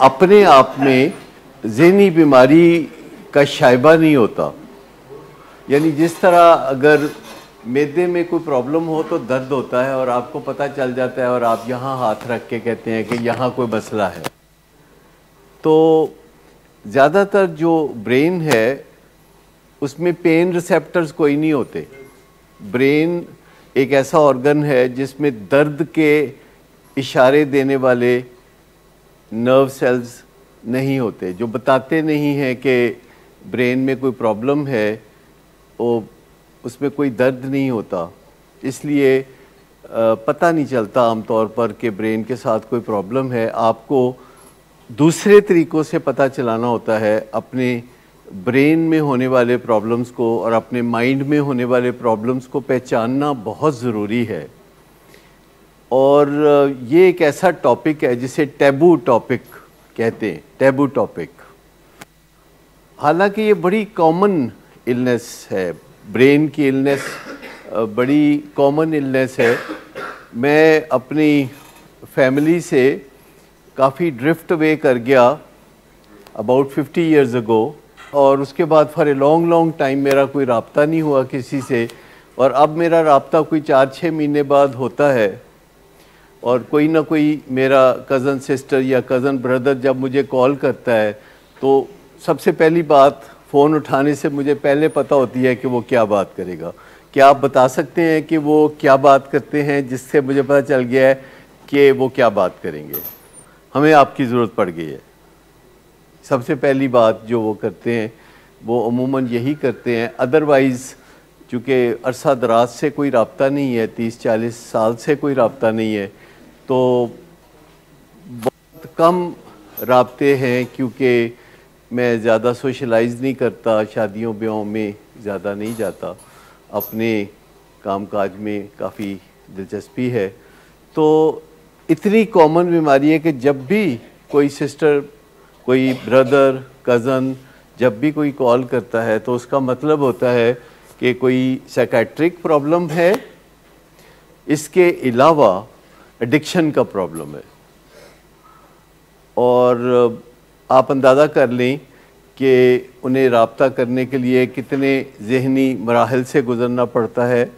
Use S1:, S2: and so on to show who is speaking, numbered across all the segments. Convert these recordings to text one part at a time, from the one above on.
S1: अपने आप में ज़हनी बीमारी का शायबा नहीं होता। यानी जिस तरह अगर मैदे में कोई प्रॉब्लम हो तो दर्द होता है और आपको पता चल जाता है और आप यहाँ हाथ रख के कहते हैं कि यहाँ कोई मसला है, तो ज़्यादातर जो ब्रेन है उसमें पेन रिसेप्टर्स कोई नहीं होते। ब्रेन एक ऐसा ऑर्गन है जिसमें दर्द के इशारे देने वाले नर्व सेल्स नहीं होते, जो बताते नहीं हैं कि ब्रेन में कोई प्रॉब्लम है, वो उसमें कोई दर्द नहीं होता। इसलिए पता नहीं चलता आमतौर पर कि ब्रेन के साथ कोई प्रॉब्लम है। आपको दूसरे तरीक़ों से पता चलाना होता है अपने ब्रेन में होने वाले प्रॉब्लम्स को, और अपने माइंड में होने वाले प्रॉब्लम्स को पहचानना बहुत ज़रूरी है। और ये एक ऐसा टॉपिक है जिसे टैबू टॉपिक कहते हैं, टैबू टॉपिक। हालांकि ये बड़ी कॉमन इलनेस है, ब्रेन की इलनेस बड़ी कॉमन इलनेस है। मैं अपनी फैमिली से काफ़ी ड्रिफ्ट अवे कर गया अबाउट 50 इयर्स अगो, और उसके बाद फॉर ए लॉन्ग टाइम मेरा कोई राब्ता नहीं हुआ किसी से। और अब मेरा राब्ता कोई 4-6 महीने बाद होता है, और कोई ना कोई मेरा कज़न सिस्टर या कज़न ब्रदर जब मुझे कॉल करता है तो सबसे पहली बात फ़ोन उठाने से मुझे पहले पता होती है कि वो क्या बात करेगा। क्या आप बता सकते हैं कि वो क्या बात करते हैं जिससे मुझे पता चल गया है कि वो क्या बात करेंगे? हमें आपकी ज़रूरत पड़ गई है। सबसे पहली बात जो वो करते हैं वो अमूमन यही करते हैं। अदरवाइज़ चूँकि अरसा दराज से कोई राब्ता नहीं है, 30-40 साल से कोई राब्ता नहीं है, तो बहुत कम राब्ते हैं। क्योंकि मैं ज़्यादा सोशलाइज़ नहीं करता, शादियों ब्याहों में ज़्यादा नहीं जाता, अपने कामकाज में काफ़ी दिलचस्पी है। तो इतनी कॉमन बीमारी है कि जब भी कोई सिस्टर, कोई ब्रदर, कज़न जब भी कोई कॉल करता है तो उसका मतलब होता है कि कोई साइकेट्रिक प्रॉब्लम है, इसके अलावा एडिक्शन का प्रॉब्लम है। और आप अंदाज़ा कर लें कि उन्हें राब्ता करने के लिए कितने ज़हनी मराहल से गुज़रना पड़ता है,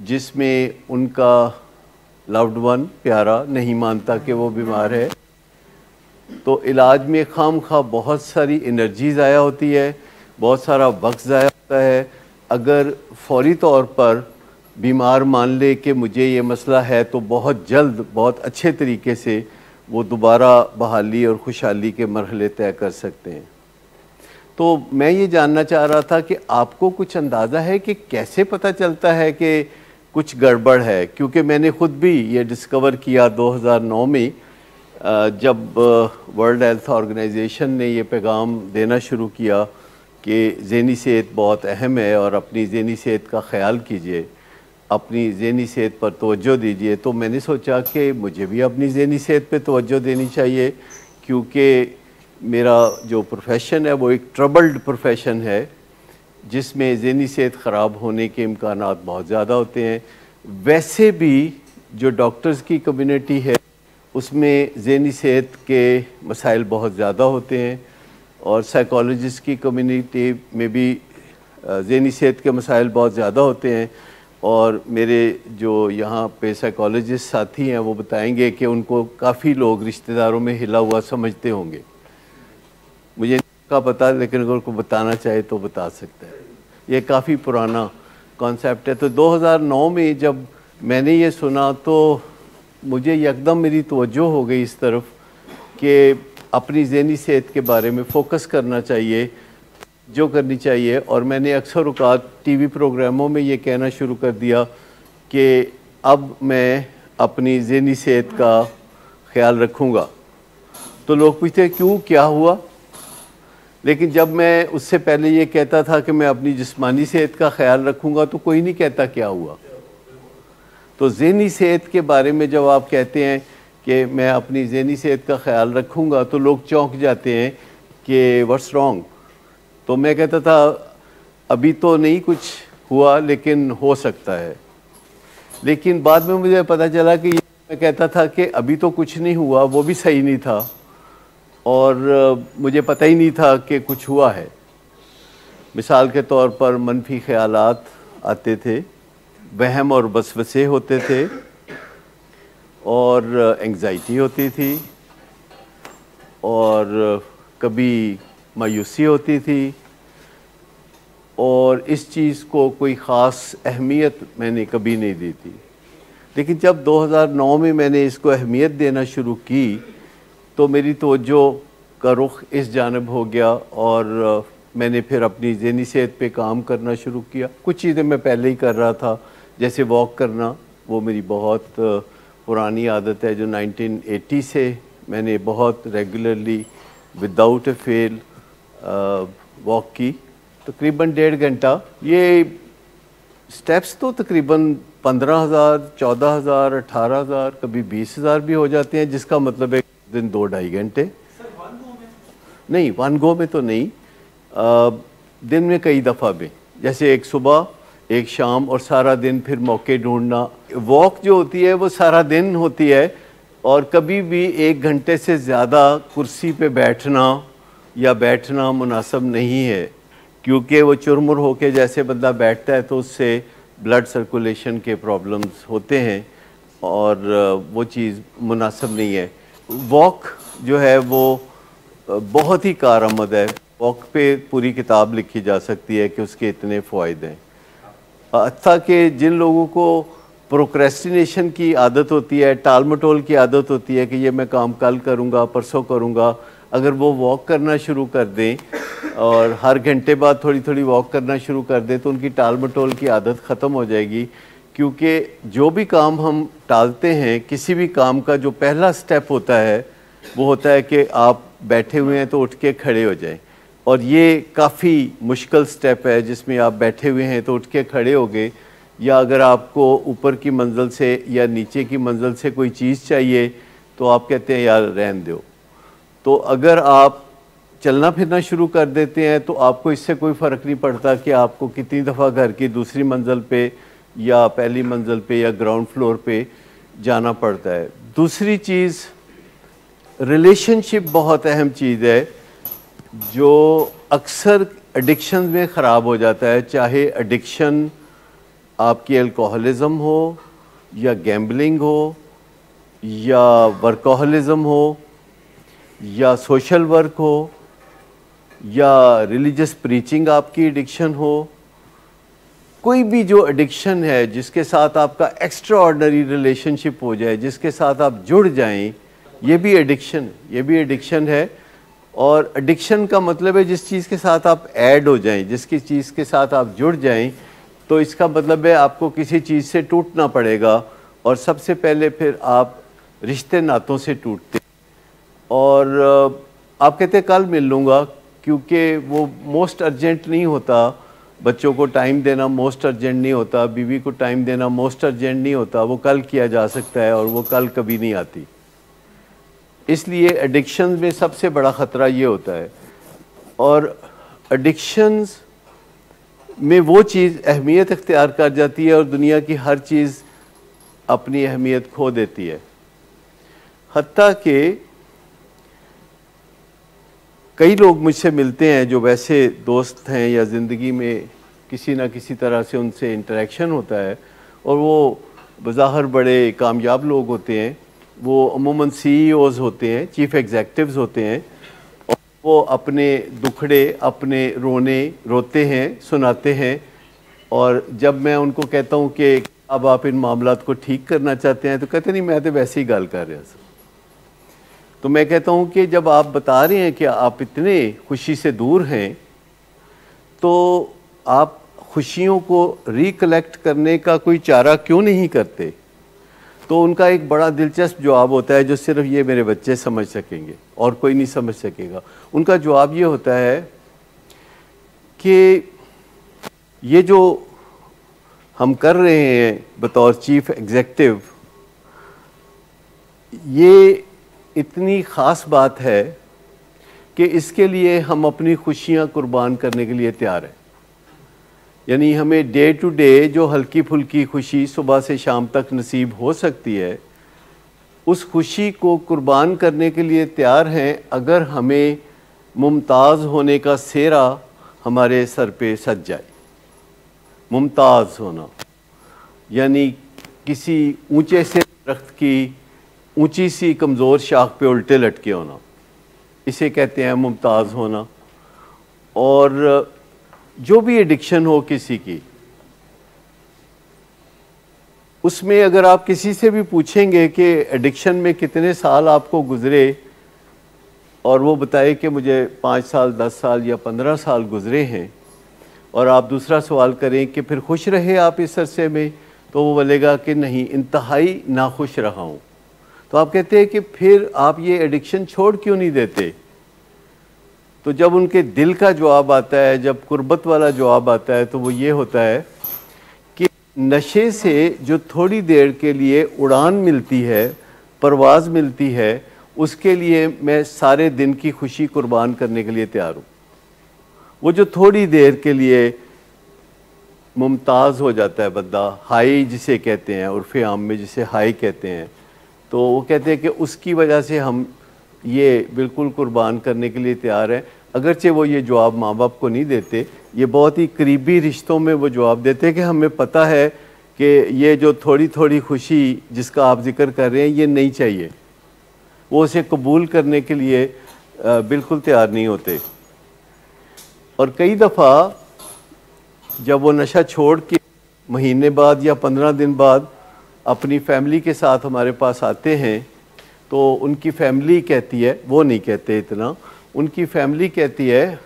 S1: जिसमें उनका लव्ड वन प्यारा नहीं मानता कि वो बीमार है। तो इलाज में खामखा बहुत सारी एनर्जी ज़ाया होती है, बहुत सारा वक्त ज़ाया होता है। अगर फौरी तौर पर बीमार मान ले कि मुझे ये मसला है तो बहुत जल्द, बहुत अच्छे तरीके से वो दोबारा बहाली और खुशहाली के मरहले तय कर सकते हैं। तो मैं ये जानना चाह रहा था कि आपको कुछ अंदाज़ा है कि कैसे पता चलता है कि कुछ गड़बड़ है? क्योंकि मैंने ख़ुद भी ये डिस्कवर किया 2009 में, जब वर्ल्ड हेल्थ ऑर्गेनाइजेशन ने ये पैगाम देना शुरू किया कि ज़हनी सेहत बहुत अहम है और अपनी ज़हनी सेहत का ख्याल कीजिए, अपनी ज़हनी सेहत पर तवज्जो दीजिए। तो मैंने सोचा कि मुझे भी अपनी ज़हनी सेहत पे तवज्जो देनी चाहिए, क्योंकि मेरा जो प्रोफेशन है वो एक ट्रबल्ड प्रोफेशन है जिसमें ज़हनी सेहत ख़राब होने के इम्कानात बहुत ज़्यादा होते हैं। वैसे भी जो डॉक्टर्स की कम्युनिटी है उसमें ज़हनी सेहत के मसाइल बहुत ज़्यादा होते हैं, और साइकोलॉजिस्ट की कम्युनिटी में भी ज़हनी सेहत के मसाइल बहुत ज़्यादा होते हैं। और मेरे जो यहाँ पे साइकोलॉजिस्ट साथी हैं वो बताएंगे कि उनको काफ़ी लोग रिश्तेदारों में हिला हुआ समझते होंगे। मुझे नहीं का पता, लेकिन अगर को बताना चाहे तो बता सकता है। ये काफ़ी पुराना कॉन्सेप्ट है। तो 2009 में जब मैंने ये सुना तो मुझे यकदम मेरी तवज्जो हो गई इस तरफ कि अपनी ज़हनी सेहत के बारे में फ़ोकस करना चाहिए, जो करनी चाहिए। और मैंने अक्सर औक़ात टीवी प्रोग्रामों में ये कहना शुरू कर दिया कि अब मैं अपनी ज़हनी सेहत का ख्याल रखूँगा। तो लोग पूछते क्यों, क्या हुआ? लेकिन जब मैं उससे पहले ये कहता था कि मैं अपनी जिस्मानी सेहत का ख्याल रखूँगा तो कोई नहीं कहता क्या हुआ। तो ज़हनी सेहत के बारे में जब आप कहते हैं कि मैं अपनी ज़हनी सेहत का ख्याल रखूँगा तो लोग चौंक जाते हैं कि व्हाट्स रॉन्ग। तो मैं कहता था अभी तो नहीं कुछ हुआ, लेकिन हो सकता है। लेकिन बाद में मुझे पता चला कि मैं कहता था कि अभी तो कुछ नहीं हुआ, वो भी सही नहीं था। और मुझे पता ही नहीं था कि कुछ हुआ है। मिसाल के तौर पर मनफी ख़यालात आते थे, वहम और वसवसे होते थे, और एंग्ज़ाइटी होती थी, और कभी मायूसी होती थी, और इस चीज़ को कोई ख़ास अहमियत मैंने कभी नहीं दी थी। लेकिन जब 2009 में मैंने इसको अहमियत देना शुरू की तो मेरी तवज्जो का रुख इस जानब हो गया, और मैंने फिर अपनी ज़हनी सेहत पे काम करना शुरू किया। कुछ चीज़ें मैं पहले ही कर रहा था, जैसे वॉक करना, वो मेरी बहुत पुरानी आदत है जो 1980 से मैंने बहुत रेगुलरली विदाउट ए फेल वॉक की, तकरीबन 1.5 घंटा। ये स्टेप्स तो तकरीबन 15,000, 14,000, 18,000, कभी 20,000 भी हो जाते हैं, जिसका मतलब है दिन 2-2.5 घंटे। नहीं, वन गो में तो नहीं, दिन में कई दफ़ा में, जैसे एक सुबह, एक शाम, और सारा दिन फिर मौके ढूंढना। वॉक जो होती है वो सारा दिन होती है, और कभी भी 1 घंटे से ज़्यादा कुर्सी पे बैठना या बैठना मुनासिब नहीं है, क्योंकि वो चुरमुर होके जैसे बंदा बैठता है तो उससे ब्लड सर्कुलेशन के प्रॉब्लम्स होते हैं, और वो चीज़ मुनासिब नहीं है। वॉक जो है वो बहुत ही कारआमद है। वॉक पे पूरी किताब लिखी जा सकती है कि उसके इतने फ़ायदे हैं। हत्ता कि जिन लोगों को प्रोक्रेस्टिनेशन की आदत होती है, टाल मटोल की आदत होती है कि ये मैं काम कल करूँगा, परसों करूँगा, अगर वो वॉक करना शुरू कर दें और हर घंटे बाद थोड़ी थोड़ी वॉक करना शुरू कर दें तो उनकी टाल मटोल की आदत ख़त्म हो जाएगी। क्योंकि जो भी काम हम टालते हैं, किसी भी काम का जो पहला स्टेप होता है वो होता है कि आप बैठे हुए हैं तो उठ के खड़े हो जाएं, और ये काफ़ी मुश्किल स्टेप है जिसमें आप बैठे हुए हैं तो उठ के खड़े हो गए, या अगर आपको ऊपर की मंजिल से या नीचे की मंजिल से कोई चीज़ चाहिए तो आप कहते हैं यार रहने दो। तो अगर आप चलना फिरना शुरू कर देते हैं तो आपको इससे कोई फ़र्क नहीं पड़ता कि आपको कितनी दफ़ा घर की दूसरी मंजिल पे या पहली मंजिल पे या ग्राउंड फ्लोर पे जाना पड़ता है। दूसरी चीज़, रिलेशनशिप बहुत अहम चीज़ है जो अक्सर एडिक्शन में ख़राब हो जाता है, चाहे एडिक्शन आपकी अल्कोहलिज़म हो या गैम्बलिंग हो या वर्कोहलिज़म हो या सोशल वर्क हो या रिलीजियस प्रीचिंग आपकी एडिक्शन हो। कोई भी जो एडिक्शन है जिसके साथ आपका एक्स्ट्रा ऑर्डिनरी रिलेशनशिप हो जाए, जिसके साथ आप जुड़ जाएं, ये भी एडिक्शन है। और एडिक्शन का मतलब है जिस चीज़ के साथ आप ऐड हो जाएं, जिसकी चीज़ के साथ आप जुड़ जाएं, तो इसका मतलब है आपको किसी चीज़ से टूटना पड़ेगा, और सबसे पहले फिर आप रिश्ते नातों से टूटते हैं। और आप कहते हैं कल मिल लूँगा, क्योंकि वो मोस्ट अर्जेंट नहीं होता। बच्चों को टाइम देना मोस्ट अर्जेंट नहीं होता, बीवी को टाइम देना मोस्ट अर्जेंट नहीं होता, वो कल किया जा सकता है और वो कल कभी नहीं आती। इसलिए एडिक्शन में सबसे बड़ा ख़तरा ये होता है। और एडिक्शंस में वो चीज़ अहमियत इख्तियार कर जाती है और दुनिया की हर चीज़ अपनी अहमियत खो देती है। हत्ता कि कई लोग मुझसे मिलते हैं जो वैसे दोस्त हैं या ज़िंदगी में किसी ना किसी तरह से उनसे इंटरेक्शन होता है, और वो बज़ाहिर बड़े कामयाब लोग होते हैं, वो अमूमन CEOs होते हैं, चीफ़ एग्जेक्टिव्स होते हैं, और वो अपने दुखड़े, अपने रोते हैं, सुनाते हैं। और जब मैं उनको कहता हूँ कि अब आप इन मामलात को ठीक करना चाहते हैं, तो कहते नहीं, मैं तो वैसे ही गल कर रहा था। तो मैं कहता हूँ कि जब आप बता रहे हैं कि आप इतने खुशी से दूर हैं, तो आप खुशियों को रिकलेक्ट करने का कोई चारा क्यों नहीं करते? तो उनका एक बड़ा दिलचस्प जवाब होता है जो सिर्फ ये मेरे बच्चे समझ सकेंगे और कोई नहीं समझ सकेगा। उनका जवाब ये होता है कि ये जो हम कर रहे हैं बतौर चीफ एग्जेक्टिव, ये इतनी ख़ास बात है कि इसके लिए हम अपनी खुशियाँ कुर्बान करने के लिए तैयार हैं। यानी हमें डे टू डे जो हल्की फुल्की खुशी सुबह से शाम तक नसीब हो सकती है, उस खुशी को कुर्बान करने के लिए तैयार हैं अगर हमें मुमताज़ होने का सेहरा हमारे सर पे सज जाए। मुमताज़ होना यानी किसी ऊंचे से दरख्त की ऊंची सी कमज़ोर शाख पे उल्टे लटके होना, इसे कहते हैं मुमताज़ होना। और जो भी एडिक्शन हो किसी की, उसमें अगर आप किसी से भी पूछेंगे कि एडिक्शन में कितने साल आपको गुज़रे और वो बताए कि मुझे 5 साल 10 साल या 15 साल गुज़रे हैं, और आप दूसरा सवाल करें कि फिर खुश रहे आप इस अरसे में, तो वो बोलेगा कि नहीं, इंतहाई नाखुश रहा हूँ। तो आप कहते हैं कि फिर आप ये एडिक्शन छोड़ क्यों नहीं देते? तो जब उनके दिल का जवाब आता है, जब कुर्बत वाला जवाब आता है, तो वो ये होता है कि नशे से जो थोड़ी देर के लिए उड़ान मिलती है, परवाज़ मिलती है, उसके लिए मैं सारे दिन की खुशी कुर्बान करने के लिए तैयार हूँ। वो जो थोड़ी देर के लिए मुमताज़ हो जाता है बंदा, हाई जिसे कहते हैं, उर्फ़े आम में जिसे हाई कहते हैं, तो वो कहते हैं कि उसकी वजह से हम ये बिल्कुल कुर्बान करने के लिए तैयार हैं। अगरचे वो ये जवाब माँ बाप को नहीं देते, ये बहुत ही करीबी रिश्तों में वो जवाब देते हैं कि हमें पता है कि ये जो थोड़ी थोड़ी खुशी जिसका आप जिक्र कर रहे हैं ये नहीं चाहिए। वो उसे कबूल करने के लिए बिल्कुल तैयार नहीं होते। और कई दफ़ा जब वो नशा छोड़ के महीने बाद या 15 दिन बाद अपनी फैमिली के साथ हमारे पास आते हैं, तो उनकी फैमिली कहती है, वो नहीं कहते इतना, उनकी फैमिली कहती है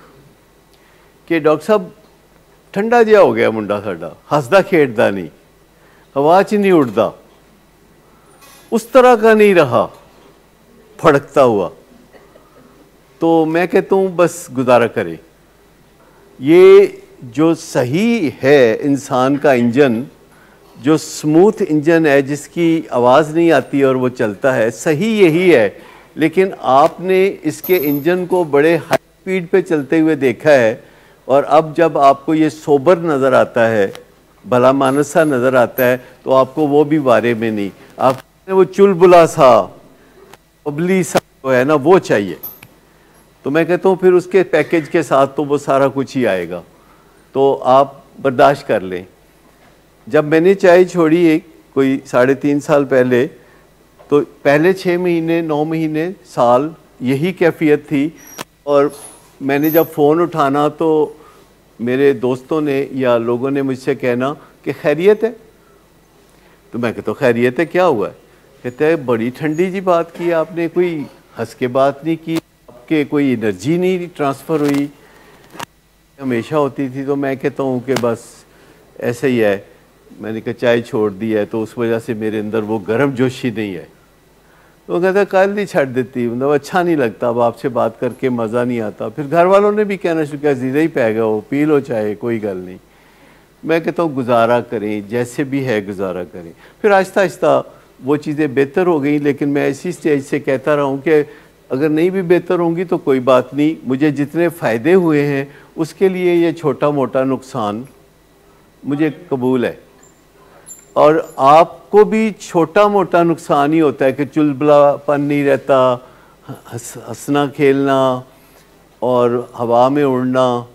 S1: कि डॉक्टर साहब ठंडा जिहा हो गया मुंडा साडा, हसदा खेडदा नहीं, हवा च नहीं उड़दा, उस तरह का नहीं रहा फड़कता हुआ। तो मैं कहता हूँ बस गुजारा करें। ये जो सही है इंसान का इंजन, जो स्मूथ इंजन है, जिसकी आवाज़ नहीं आती और वो चलता है, सही यही है। लेकिन आपने इसके इंजन को बड़े हाई स्पीड पे चलते हुए देखा है, और अब जब आपको ये सोबर नज़र आता है, भला मानस सा नज़र आता है, तो आपको वो भी बारे में नहीं, आपने वो चुलबुला सा बबली सा जो है ना, वो चाहिए। तो मैं कहता हूँ फिर उसके पैकेज के साथ तो वो सारा कुछ ही आएगा, तो आप बर्दाश्त कर लें। जब मैंने चाय छोड़ी कोई 3.5 साल पहले, तो पहले 6 महीने 9 महीने साल यही कैफियत थी। और मैंने जब फ़ोन उठाना तो मेरे दोस्तों ने या लोगों ने मुझसे कहना कि खैरियत है। तो मैं कहता हूँ खैरियत है, क्या हुआ है? कहते हैं बड़ी ठंडी जी बात की आपने, कोई हंस के बात नहीं की, आपके कोई एनर्जी नहीं ट्रांसफ़र हुई, हमेशा होती थी। तो मैं कहता हूँ कि बस ऐसे ही है, मैंने कहा चाय छोड़ दी है तो उस वजह से मेरे अंदर वो गर्म जोशी नहीं है। तो कहता कल ही छड़ देती, मतलब अच्छा नहीं लगता, अब आपसे बात करके मज़ा नहीं आता। फिर घर वालों ने भी कहना शुरू किया, ज़िदे ही पै गया हो, पी लो चाय, कोई गल नहीं। मैं कहता हूँ गुजारा करें, जैसे भी है गुजारा करें। फिर आहिस्ता आहिस्ता वो चीज़ें बेहतर हो गई, लेकिन मैं इसी स्टेज से कहता रहा हूँ कि अगर नहीं भी बेहतर होंगी तो कोई बात नहीं, मुझे जितने फ़ायदे हुए हैं उसके लिए ये छोटा मोटा नुकसान मुझे कबूल है। और आपको भी छोटा मोटा नुकसान ही होता है कि चुलबुलापन नहीं रहता, हंसना खेलना और हवा में उड़ना,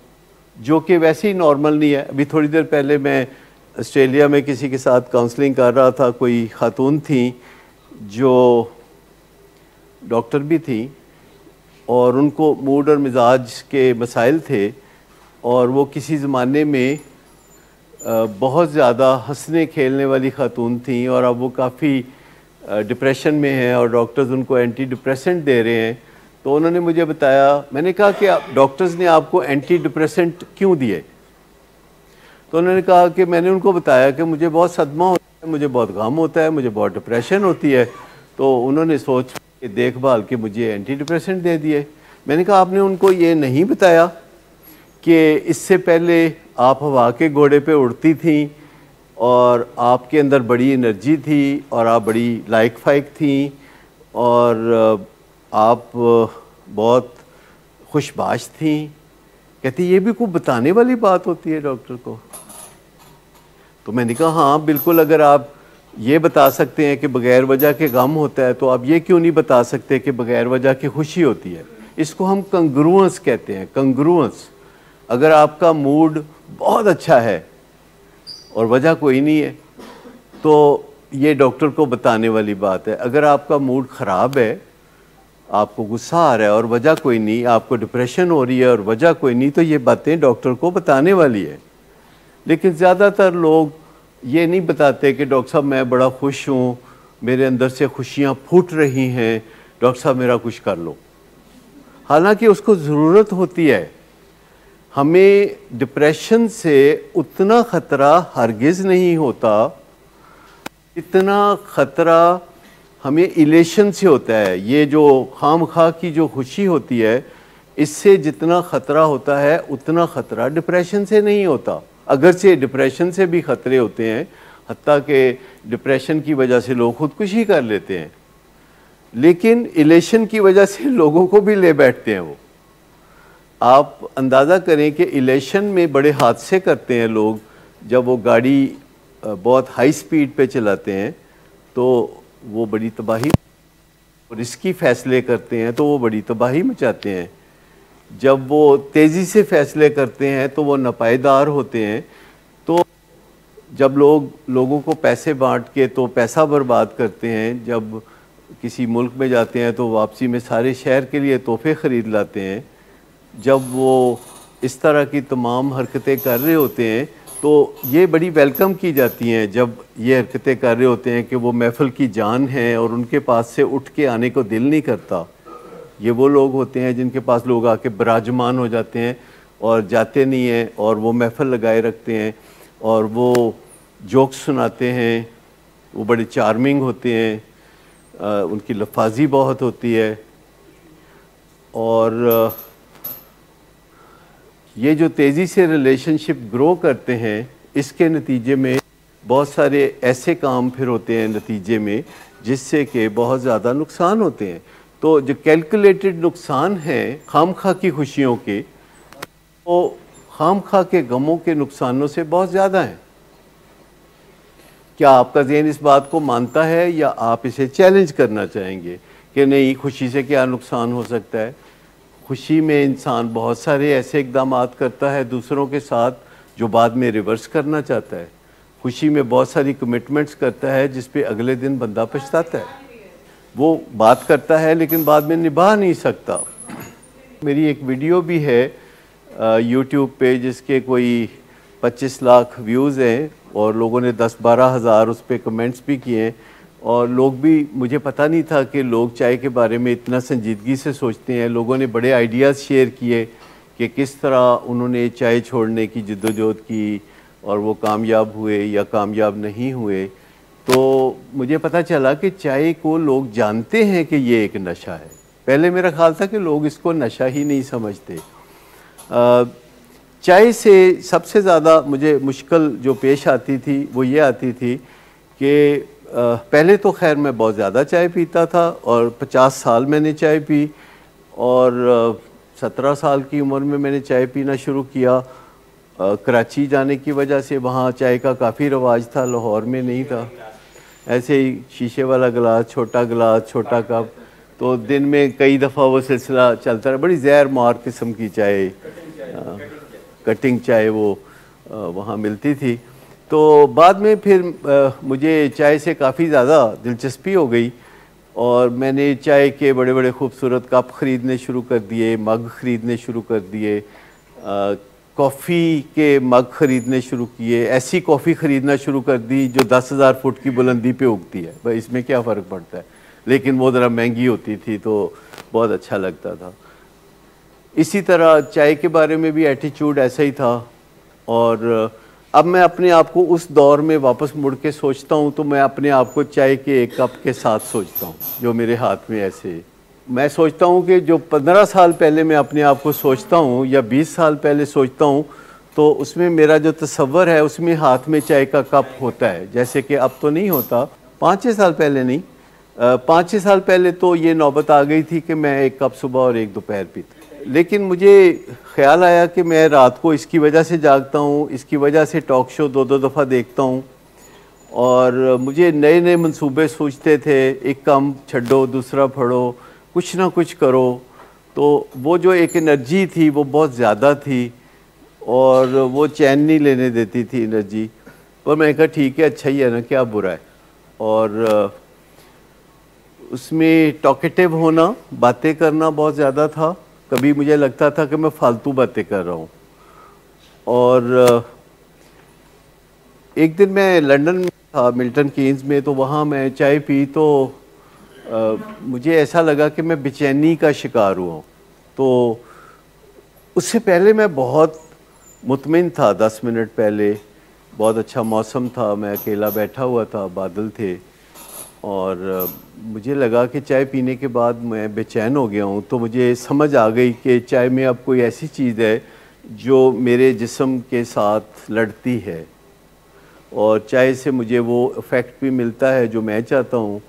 S1: जो कि वैसे ही नॉर्मल नहीं है। अभी थोड़ी देर पहले मैं ऑस्ट्रेलिया में किसी के साथ काउंसलिंग कर रहा था, कोई खातून थी जो डॉक्टर भी थी और उनको मूड और मिजाज के मसाइल थे, और वो किसी ज़माने में बहुत ज़्यादा हंसने खेलने वाली खातून थी, और अब वो काफ़ी डिप्रेशन में है और डॉक्टर्स उनको एंटी डिप्रेसेंट दे रहे हैं। तो उन्होंने मुझे बताया, मैंने कहा कि डॉक्टर्स ने आपको एंटी डिप्रेसेंट क्यों दिए? तो उन्होंने कहा कि मैंने उनको बताया कि मुझे बहुत सदमा होता है, मुझे बहुत गम होता है, मुझे बहुत डिप्रेशन होती है। तो उन्होंने सोच के देखभाल के मुझे एंटी डिप्रेसेंट दे दिए। मैंने कहा आपने उनको ये नहीं बताया कि इससे पहले आप हवा के घोड़े पे उड़ती थी और आपके अंदर बड़ी एनर्जी थी और आप बड़ी लाइक फाइक थी और आप बहुत खुशबाश थी। कहती ये भी कोई बताने वाली बात होती है डॉक्टर को? तो मैंने कहा हाँ बिल्कुल, अगर आप ये बता सकते हैं कि बग़ैर वजह के गम होता है, तो आप ये क्यों नहीं बता सकते कि बग़ैर वजह की खुशी होती है? इसको हम कंग्रुएंस कहते हैं, कंग्रुएंस। अगर आपका मूड बहुत अच्छा है और वजह कोई नहीं है तो ये डॉक्टर को बताने वाली बात है। अगर आपका मूड ख़राब है, आपको गुस्सा आ रहा है और वजह कोई नहीं, आपको डिप्रेशन हो रही है और वजह कोई नहीं, तो ये बातें डॉक्टर को बताने वाली है। लेकिन ज़्यादातर लोग ये नहीं बताते कि डॉक्टर साहब मैं बड़ा खुश हूँ, मेरे अंदर से खुशियाँ फूट रही हैं, डॉक्टर साहब मेरा कुछ कर लो। हालांकि उसको ज़रूरत होती है। हमें डिप्रेशन से उतना ख़तरा हरगिज़ नहीं होता इतना ख़तरा हमें इलेशन से होता है। ये जो खामखा की जो खुशी होती है, इससे जितना ख़तरा होता है उतना ख़तरा डिप्रेशन से नहीं होता। अगर से डिप्रेशन से भी ख़तरे होते हैं, हत्ता कि डिप्रेशन की वजह से लोग ख़ुदकुशी कर लेते हैं, लेकिन इलेशन की वजह से लोगों को भी ले बैठते हैं। वो आप अंदाज़ा करें कि इलेक्शन में बड़े हादसे करते हैं लोग। जब वो गाड़ी बहुत हाई स्पीड पे चलाते हैं तो वो बड़ी तबाही, रिस्की फ़ैसले करते हैं तो वो बड़ी तबाही मचाते हैं। जब वो तेज़ी से फ़ैसले करते हैं तो वो नापायदार होते हैं। तो जब लोगों को पैसे बांट के तो पैसा बर्बाद करते हैं, जब किसी मुल्क में जाते हैं तो वापसी में सारे शहर के लिए तोहफे ख़रीद लाते हैं। जब वो इस तरह की तमाम हरकतें कर रहे होते हैं तो ये बड़ी वेलकम की जाती हैं। जब ये हरकतें कर रहे होते हैं कि वो महफ़िल की जान है और उनके पास से उठ के आने को दिल नहीं करता। ये वो लोग होते हैं जिनके पास लोग आके विराजमान हो जाते हैं और जाते नहीं हैं, और वो महफ़िल लगाए रखते हैं और वो जोक्स सुनाते हैं। वो बड़े चार्मिंग होते हैं, उनकी लफाजी बहुत होती है। और ये जो तेज़ी से रिलेशनशिप ग्रो करते हैं, इसके नतीजे में बहुत सारे ऐसे काम फिर होते हैं नतीजे में जिससे कि बहुत ज़्यादा नुकसान होते हैं। तो जो कैलकुलेटेड नुकसान हैं खामखा की खुशियों के, वो खामखा के गमों के नुकसानों से बहुत ज़्यादा हैं। क्या आपका ज़हन इस बात को मानता है या आप इसे चैलेंज करना चाहेंगे कि नहीं, खुशी से क्या नुकसान हो सकता है? खुशी में इंसान बहुत सारे ऐसे इक़दाम करता है दूसरों के साथ जो बाद में रिवर्स करना चाहता है। खुशी में बहुत सारी कमिटमेंट्स करता है जिस पे अगले दिन बंदा पछताता है। वो बात करता है लेकिन बाद में निभा नहीं सकता। मेरी एक वीडियो भी है यूट्यूब पे जिसके कोई 25 लाख व्यूज़ हैं और लोगों ने 10-12 हज़ार उस पर कमेंट्स भी किए हैं। और लोग भी, मुझे पता नहीं था कि लोग चाय के बारे में इतना संजीदगी से सोचते हैं। लोगों ने बड़े आइडियाज़ शेयर किए कि किस तरह उन्होंने चाय छोड़ने की जद्दोजहद की और वो कामयाब हुए या कामयाब नहीं हुए। तो मुझे पता चला कि चाय को लोग जानते हैं कि ये एक नशा है। पहले मेरा ख्याल था कि लोग इसको नशा ही नहीं समझते। चाय से सबसे ज़्यादा मुझे मुश्किल जो पेश आती थी वो ये आती थी कि पहले तो खैर मैं बहुत ज़्यादा चाय पीता था और 50 साल मैंने चाय पी, और 17 साल की उम्र में मैंने चाय पीना शुरू किया। कराची जाने की वजह से वहाँ चाय का काफ़ी रवाज था, लाहौर में नहीं था। ऐसे ही शीशे वाला गिलास, छोटा कप, तो दिन में कई दफ़ा वो सिलसिला चलता रहा। बड़ी ज़हर मार किस्म की चाय, कटिंग चाय वो वहाँ मिलती थी। तो बाद में फिर मुझे चाय से काफ़ी ज़्यादा दिलचस्पी हो गई और मैंने चाय के बड़े बड़े खूबसूरत कप ख़रीदने शुरू कर दिए, मग ख़रीदने शुरू कर दिए, कॉफ़ी के मग ख़रीदने शुरू किए। ऐसी कॉफ़ी ख़रीदना शुरू कर दी जो 10,000 फुट की बुलंदी पे उगती है। भाई इसमें क्या फ़र्क पड़ता है, लेकिन वो ज़रा महंगी होती थी तो बहुत अच्छा लगता था। इसी तरह चाय के बारे में भी एटीट्यूड ऐसा ही था। और अब मैं अपने आप को उस दौर में वापस मुड़ के सोचता हूँ तो मैं अपने आप को चाय के एक कप के साथ सोचता हूँ जो मेरे हाथ में ऐसे। मैं सोचता हूँ कि जो 15 साल पहले मैं अपने आप को सोचता हूँ या 20 साल पहले सोचता हूँ, तो उसमें मेरा जो तसव्वुर है उसमें हाथ में चाय का कप होता है, जैसे कि अब तो नहीं होता। 5-6 साल पहले नहीं, 5-6 साल पहले तो ये नौबत आ गई थी कि मैं एक कप सुबह और एक दोपहर पीता। लेकिन मुझे ख्याल आया कि मैं रात को इसकी वजह से जागता हूँ, इसकी वजह से टॉक शो 2-2 दफ़ा देखता हूँ और मुझे नए नए मंसूबे सोचते थे, एक काम छड्डो दूसरा पढ़ो, कुछ ना कुछ करो। तो वो जो एक एनर्जी थी वो बहुत ज़्यादा थी और वो चैन नहीं लेने देती थी एनर्जी। पर मैंने कहा ठीक है, अच्छा ही है ना, क्या बुरा है। और उसमें टॉकेटिव होना, बातें करना बहुत ज़्यादा था। कभी मुझे लगता था कि मैं फालतू बातें कर रहा हूँ। और एक दिन मैं लंदन में था, मिल्टन कीन्स में, तो वहाँ मैं चाय पी तो मुझे ऐसा लगा कि मैं बेचैनी का शिकार हुआ हूँ। तो उससे पहले मैं बहुत मुतमिन था, 10 मिनट पहले बहुत अच्छा मौसम था, मैं अकेला बैठा हुआ था, बादल थे, और मुझे लगा कि चाय पीने के बाद मैं बेचैन हो गया हूँ। तो मुझे समझ आ गई कि चाय में अब कोई ऐसी चीज़ है जो मेरे जिस्म के साथ लड़ती है, और चाय से मुझे वो इफ़ेक्ट भी मिलता है जो मैं चाहता हूँ,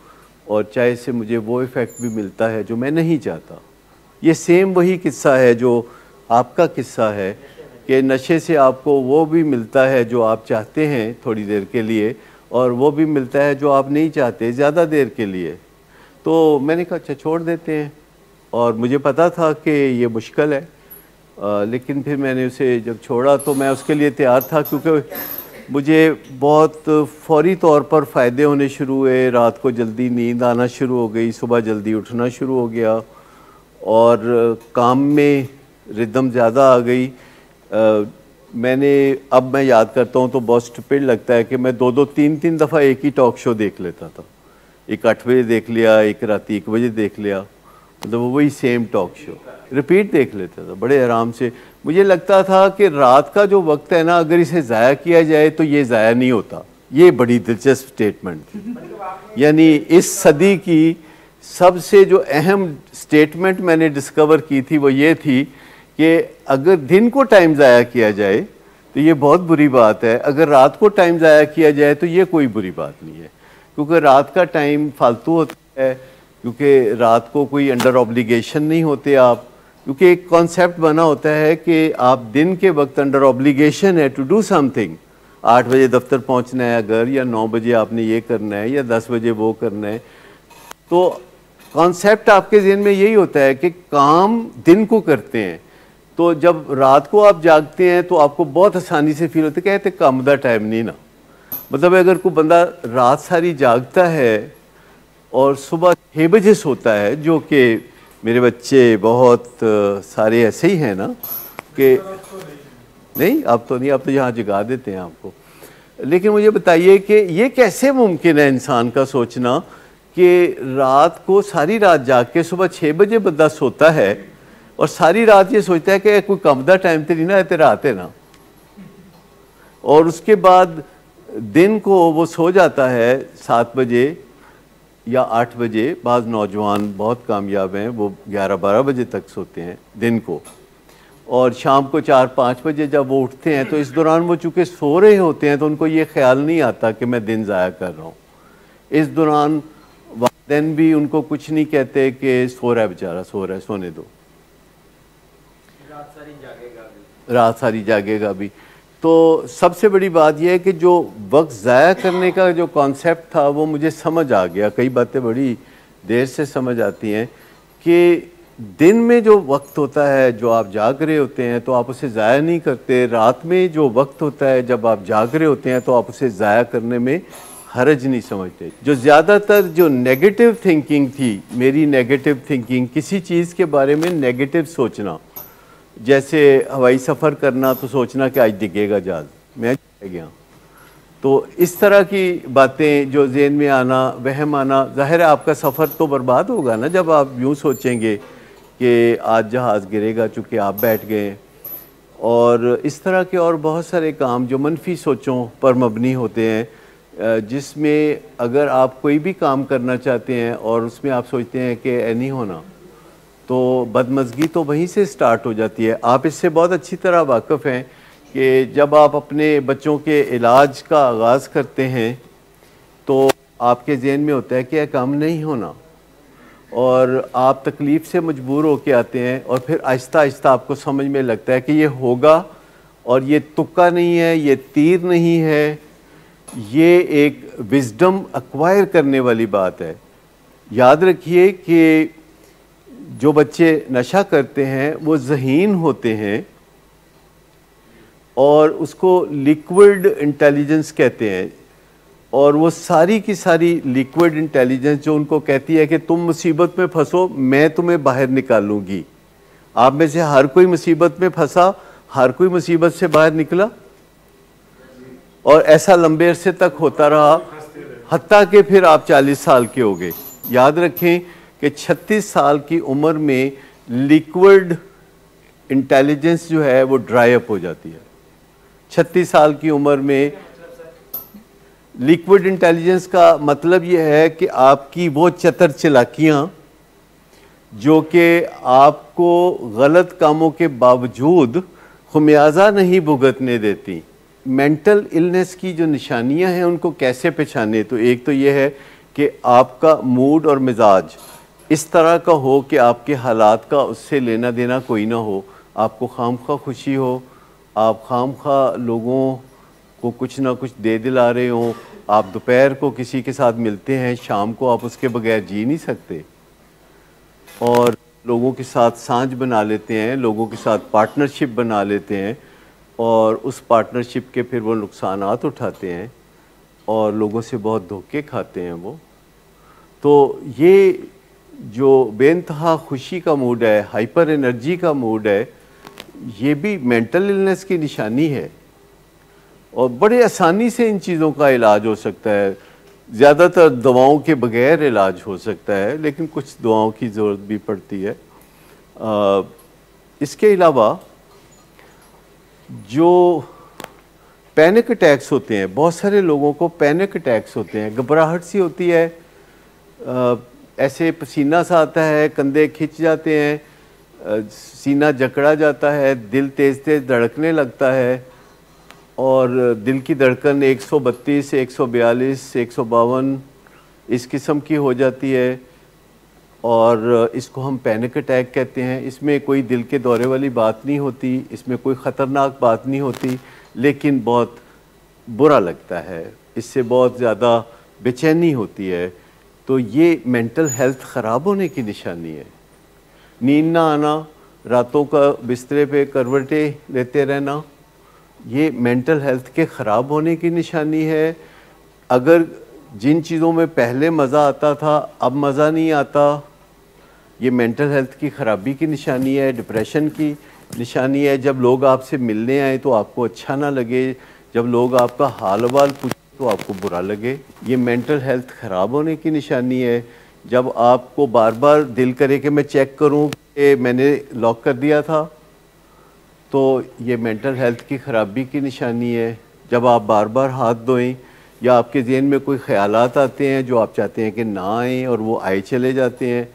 S1: और चाय से मुझे वो इफ़ेक्ट भी मिलता है जो मैं नहीं चाहता। ये सेम वही किस्सा है जो आपका किस्सा है कि नशे से आपको वो भी मिलता है जो आप चाहते हैं थोड़ी देर के लिए, और वो भी मिलता है जो आप नहीं चाहते ज़्यादा देर के लिए। तो मैंने कहा अच्छा छोड़ देते हैं, और मुझे पता था कि ये मुश्किल है, लेकिन फिर मैंने उसे जब छोड़ा तो मैं उसके लिए तैयार था, क्योंकि मुझे बहुत फौरी तौर पर फ़ायदे होने शुरू हुए। रात को जल्दी नींद आना शुरू हो गई, सुबह जल्दी उठना शुरू हो गया, और काम में रिदम ज़्यादा आ गई। अब मैं याद करता हूँ तो बहुत स्टूपिड लगता है कि मैं 2-2, 3-3 दफ़ा एक ही टॉक शो देख लेता था। एक 8 बजे देख लिया, एक रात 1 बजे देख लिया, मतलब वही सेम टॉक शो रिपीट देख लेता था बड़े आराम से। मुझे लगता था कि रात का जो वक्त है ना, अगर इसे ज़ाया किया जाए तो ये ज़ाया नहीं होता। ये बड़ी दिलचस्प स्टेटमेंट थी। यानी इस सदी की सबसे जो अहम स्टेटमेंट मैंने डिस्कवर की थी वो ये थी कि अगर दिन को टाइम ज़ाया किया जाए तो ये बहुत बुरी बात है, अगर रात को टाइम ज़ाया किया जाए तो ये कोई बुरी बात नहीं है। क्योंकि रात का टाइम फालतू होता है, क्योंकि रात को कोई अंडर ऑब्लिगेशन नहीं होते आप, क्योंकि एक कॉन्सेप्ट बना होता है कि आप दिन के वक्त अंडर ऑब्लिगेशन है टू डू समथिंग। 8 बजे दफ्तर पहुंचना है अगर, या 9 बजे आपने ये करना है, या 10 बजे वो करना है। तो कॉन्सेप्ट आपके ज़हन में यही होता है कि काम दिन को करते हैं। तो जब रात को आप जागते हैं तो आपको बहुत आसानी से फील होता है, कहते काम दा टाइम नहीं ना। मतलब अगर कोई बंदा रात सारी जागता है और सुबह 6 बजे सोता है, जो कि मेरे बच्चे बहुत सारे ऐसे ही हैं ना कि नहीं, आप तो नहीं, आप तो यहाँ जगा देते हैं आपको। लेकिन मुझे बताइए कि ये कैसे मुमकिन है इंसान का सोचना कि रात को सारी रात जाग के सुबह 6 बजे बंदा सोता है और सारी रात ये सोचता है कि कोई कम दा टाइम तो नहीं ना, तेरा आते ना, और उसके बाद दिन को वो सो जाता है 7 बजे या 8 बजे। बाज़ नौजवान बहुत कामयाब हैं, वो 11-12 बजे तक सोते हैं दिन को, और शाम को 4-5 बजे जब वो उठते हैं तो इस दौरान वो चूँकि सो रहे होते हैं तो उनको ये ख्याल नहीं आता कि मैं दिन ज़ाया कर रहा हूँ। इस दौरान वालिदैन भी उनको कुछ नहीं कहते कि सो रहा है बेचारा, सो रहा है, सोने दो, रात सारी जागेगा भी। तो सबसे बड़ी बात यह है कि जो वक्त ज़ाया करने का जो कॉन्सेप्ट था वो मुझे समझ आ गया। कई बातें बड़ी देर से समझ आती हैं कि दिन में जो वक्त होता है जो आप जाग रहे होते हैं तो आप उसे ज़ाया नहीं करते। रात में जो वक्त होता है जब आप जाग रहे होते हैं तो आप उसे ज़ाया करने में हरज नहीं समझते। जो ज़्यादातर जो नेगेटिव थिंकिंग थी, मेरी नेगेटिव थिंकिंग, किसी चीज़ के बारे में नेगेटिव सोचना, जैसे हवाई सफ़र करना तो सोचना कि आज डिगेगा जहाज़, मैं गया, तो इस तरह की बातें जो ज़हन में आना, वहम आना, ज़ाहिर है आपका सफ़र तो बर्बाद होगा ना जब आप यूँ सोचेंगे कि आज जहाज़ गिरेगा चूँकि आप बैठ गए। और इस तरह के और बहुत सारे काम जो मनफी सोचों पर मबनी होते हैं, जिसमें अगर आप कोई भी काम करना चाहते हैं और उसमें आप सोचते हैं कि नहीं होना, तो बदमज़गी तो वहीं से स्टार्ट हो जाती है। आप इससे बहुत अच्छी तरह वाकिफ़ हैं कि जब आप अपने बच्चों के इलाज का आगाज़ करते हैं तो आपके ज़हन में होता है कि यह काम नहीं होना, और आप तकलीफ़ से मजबूर होकर आते हैं, और फिर आहिस्ता आहिस्ता आपको समझ में लगता है कि ये होगा, और ये तुक्का नहीं है, ये तीर नहीं है, ये एक विजडम एक्वायर करने वाली बात है। याद रखिए कि जो बच्चे नशा करते हैं वो ज़हीन होते हैं और उसको लिक्विड इंटेलिजेंस कहते हैं, और वो सारी की सारी लिक्विड इंटेलिजेंस जो उनको कहती है कि तुम मुसीबत में फंसो, मैं तुम्हें बाहर निकालूंगी। आप में से हर कोई मुसीबत में फंसा, हर कोई मुसीबत से बाहर निकला, और ऐसा लंबे अरसे तक होता रहा, हत्ता कि फिर आप 40 साल के हो गए। याद रखें कि 36 साल की उम्र में लिक्विड इंटेलिजेंस जो है वो ड्राई अप हो जाती है। 36 साल की उम्र में लिक्विड इंटेलिजेंस का मतलब यह है कि आपकी वो चतर चालाकियाँ जो कि आपको गलत कामों के बावजूद खुमियाजा नहीं भुगतने देती। मेंटल इलनेस की जो निशानियां हैं उनको कैसे पहचाने, तो एक तो ये है कि आपका मूड और मिजाज इस तरह का हो कि आपके हालात का उससे लेना देना कोई ना हो, आपको खामखा खुशी हो, आप खामखा लोगों को कुछ ना कुछ दे दिला रहे हो। आप दोपहर को किसी के साथ मिलते हैं, शाम को आप उसके बगैर जी नहीं सकते, और लोगों के साथ सांझ बना लेते हैं, लोगों के साथ पार्टनरशिप बना लेते हैं, और उस पार्टनरशिप के फिर वो नुकसानात उठाते हैं और लोगों से बहुत धोखे खाते हैं वो। तो ये जो बेइंतहा खुशी का मूड है, हाइपर एनर्जी का मूड है, ये भी मेंटल इलनेस की निशानी है, और बड़े आसानी से इन चीज़ों का इलाज हो सकता है। ज़्यादातर दवाओं के बगैर इलाज हो सकता है, लेकिन कुछ दवाओं की ज़रूरत भी पड़ती है। इसके अलावा जो पैनिक अटैक्स होते हैं, बहुत सारे लोगों को पैनिक अटैक्स होते हैं, घबराहट सी होती है, ऐसे पसीना सा आता है, कंधे खिंच जाते हैं, सीना जकड़ा जाता है, दिल तेज़ तेज़ धड़कने लगता है, और दिल की धड़कन 132, 142, 152 इस किस्म की हो जाती है, और इसको हम पैनिक अटैक कहते हैं। इसमें कोई दिल के दौरे वाली बात नहीं होती, इसमें कोई ख़तरनाक बात नहीं होती, लेकिन बहुत बुरा लगता है, इससे बहुत ज़्यादा बेचैनी होती है। तो ये मेंटल हेल्थ ख़राब होने की निशानी है। नींद ना आना, रातों का बिस्तरे पे करवटें लेते रहना, ये मेंटल हेल्थ के ख़राब होने की निशानी है। अगर जिन चीज़ों में पहले मज़ा आता था अब मज़ा नहीं आता, ये मेंटल हेल्थ की ख़राबी की निशानी है, डिप्रेशन की निशानी है। जब लोग आपसे मिलने आए तो आपको अच्छा ना लगे, जब लोग आपका हाल अहवाल पूछें तो आपको बुरा लगे, ये मेंटल हेल्थ ख़राब होने की निशानी है। जब आपको बार बार दिल करे कि मैं चेक करूं कि मैंने लॉक कर दिया था, तो ये मेंटल हेल्थ की ख़राबी की निशानी है। जब आप बार बार हाथ धोएं, या आपके ज़हन में कोई ख़यालात आते हैं जो आप चाहते हैं कि ना आएँ और वो आए चले जाते हैं,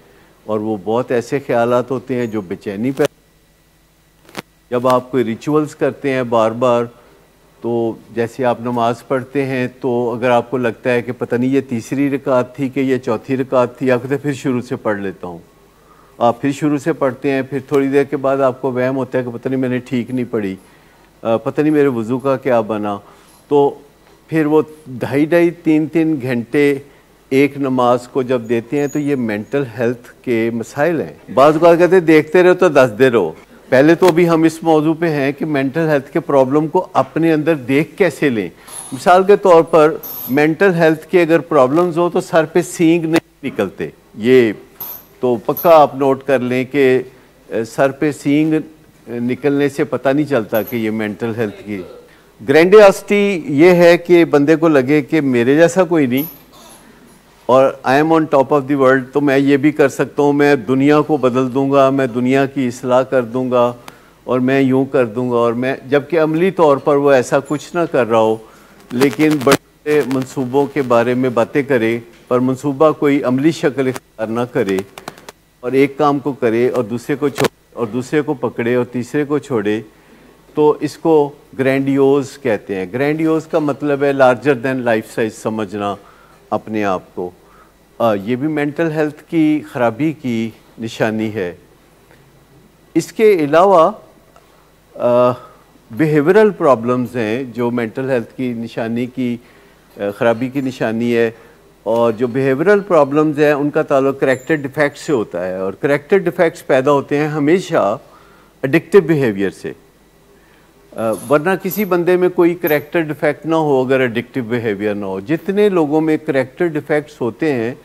S1: और वो बहुत ऐसे ख़यालात होते हैं जो बेचैनी पैदा। जब आप कोई रिचुअल्स करते हैं बार बार, तो जैसे आप नमाज़ पढ़ते हैं, तो अगर आपको लगता है कि पता नहीं ये तीसरी रकात थी कि ये चौथी रकात थी, आप कहते फिर शुरू से पढ़ लेता हूँ। आप फिर शुरू से पढ़ते हैं, फिर थोड़ी देर के बाद आपको वहम होता है कि पता नहीं मैंने ठीक नहीं पढ़ी, पता नहीं मेरे वज़ू का क्या बना। तो फिर वो 2.5 3 घंटे एक नमाज को जब देते हैं, तो ये मेंटल हेल्थ के मसाइल हैं। बाज़ औक़ात कहते हैं देखते रहो तो दसते रहो। पहले तो अभी हम इस मौजू पे हैं कि मेंटल हेल्थ के प्रॉब्लम को अपने अंदर देख कैसे लें। मिसाल के तौर पर मेंटल हेल्थ के अगर प्रॉब्लम्स हो तो सर पे सींग नहीं निकलते, ये तो पक्का आप नोट कर लें कि सर पे सींग निकलने से पता नहीं चलता कि ये मेंटल हेल्थ की। ग्रैंडियोसिटी ये है कि बंदे को लगे कि मेरे जैसा कोई नहीं, और I am on top of the world, तो मैं ये भी कर सकता हूँ, मैं दुनिया को बदल दूंगा, मैं दुनिया की इस्लाह कर दूंगा, और मैं यूँ कर दूंगा, और मैं, जबकि अमली तौर पर वो ऐसा कुछ ना कर रहा हो, लेकिन बड़े मंसूबों के बारे में बातें करे, पर मंसूबा कोई अमली शक्ल इख्तियार ना करे, और एक काम को करे और दूसरे को छोड़े, और दूसरे को पकड़े और तीसरे को छोड़े, तो इसको ग्रैंडियोज कहते हैं। ग्रैंडियोज का मतलब है लार्जर दैन लाइफ साइज समझना अपने आप को। ये भी मेंटल हेल्थ की ख़राबी की निशानी है। इसके अलावा बिहेवियरल प्रॉब्लम्स हैं जो मेंटल हेल्थ की निशानी की ख़राबी की निशानी है। और जो बिहेवियरल प्रॉब्लम्स हैं उनका ताल्लुक करैक्टर डिफेक्ट से होता है, और करैक्टर डिफेक्ट्स पैदा होते हैं हमेशा एडिक्टिव बिहेवियर से। वरना किसी बंदे में कोई करैक्टर डिफेक्ट ना हो अगर एडिक्टिव बिहेवियर ना हो। जितने लोगों में करैक्टर डिफेक्ट्स होते हैं